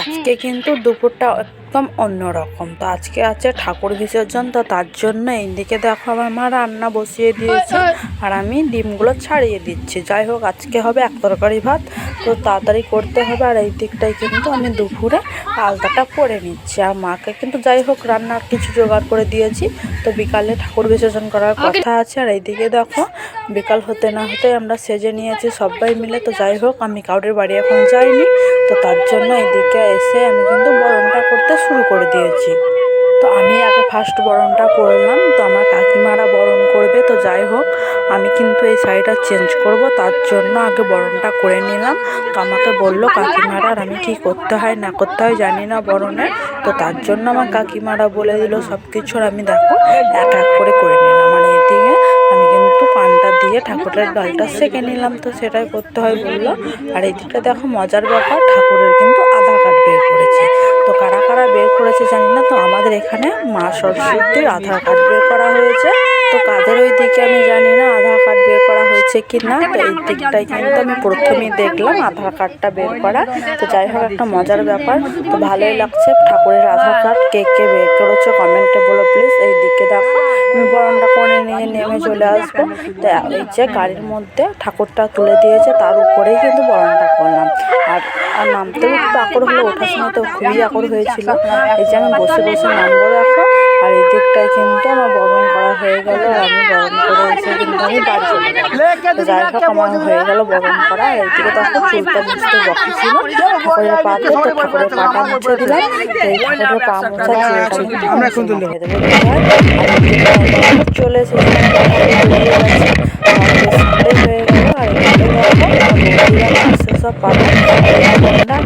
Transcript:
আজকে কিন্তু দুপুরটা একদম অন্যরকম। তো আজকে আছে ঠাকুর বিসর্জন, তো তার জন্য এইদিকে দেখো আমার মা রান্না বসিয়ে দিয়েছে আর আমি ডিমগুলো ছাড়িয়ে দিচ্ছি। যাই হোক, আজকে হবে এক তরকারি ভাত, তো তাড়াতাড়ি করতে হবে। আর এই দিকটাই কিন্তু আমি দুপুরে আলতাটা করে নিচ্ছি। আর মাকে কিন্তু যাই হোক রান্নার কিছু জোগাড় করে দিয়েছি, তো বিকালে ঠাকুর বিসর্জন করার কথা আছে। আর এইদিকে দেখো বিকাল হতে না হতে আমরা সেজে নিয়েছি সবাই মিলে। তো যাই হোক, আমি কাউরের বাড়ি এখন যাইনি, তো তার জন্য এইদিকে এসে আমি কিন্তু বরণটা করতে শুরু করে দিয়েছি। তো আমি আগে ফার্স্ট বরণটা করলাম, তো আমার কাকিমারা বরণ করবে। তো যাই হোক, আমি কিন্তু এই শাড়িটা চেঞ্জ করব, তার জন্য আগে বরণটা করে নিলাম। তো আমাকে বললো কাকিমারা, আর আমি কী করতে হয় না করতে হয় জানি না বরণে, তো তার জন্য আমার কাকিমারা বলে দিল সব কিছু। আর আমি দেখো এক এক করে নিলাম। আর এইদিকে আমি কিন্তু পানটা দিয়ে ঠাকুরের গালটা সেঁকে নিলাম, তো সেটাই করতে হয় বললো। আর এই দিকটা দেখো মজার ব্যাপার, ঠাকুরের কিন্তু আধার কার্ড বের করেছে। তো কারা কারা বের করেছে জানি না, তো আমাদের এখানে মা সরস্বতীর আধার কার্ড বের করা হয়েছে। তো কাদের ওই দিকে আমি জানি না আধার কার্ড বের করা হয়েছে কি না। তো এই দিকটাই কিন্তু আমি প্রথমেই দেখলাম আধার কার্ডটা বের করা। তো যাই হোক, একটা মজার ব্যাপার, তো ভালোই লাগছে। ঠাকুরের আধার কার্ড কে কে বের করেছো কমেন্টে বলো প্লিজ। এই দিকে দেখো আমি বরণটা করে নিয়ে নেমে চলে আসবো। তো এই যে গাড়ির মধ্যে ঠাকুরটা তুলে দিয়েছে, তার উপরেই কিন্তু বরণটা করলাম। আর নামতেও একটু আকড় হলো, ওঠার সময় তো খুবই আকড় হয়েছিল। এই যে আমি বসে বসে নামবো দেখো। আর এই দিকটায় কিন্তু আমার বরণ করা হয়ে গেল। আর আমি বরণ করে এসে কিন্তু আমি বাড়ি চলে গেলাম। তো যাই হোক, আমার হয়ে গেল বরণ করা। আর এইদিকে দেখো চুলটা মুছতে বাকি ছিল ঠাকুরের পাতে, তো ঠাকুরের পাটা মুছে দিলাম। এই ঠাকুরের পা মোছা চুলটা কিন্তু আমরা কিন্তু লিখে দেবো। চলে এসেছি হয়ে গেল। আর সেসব পাতা চলে গেলাম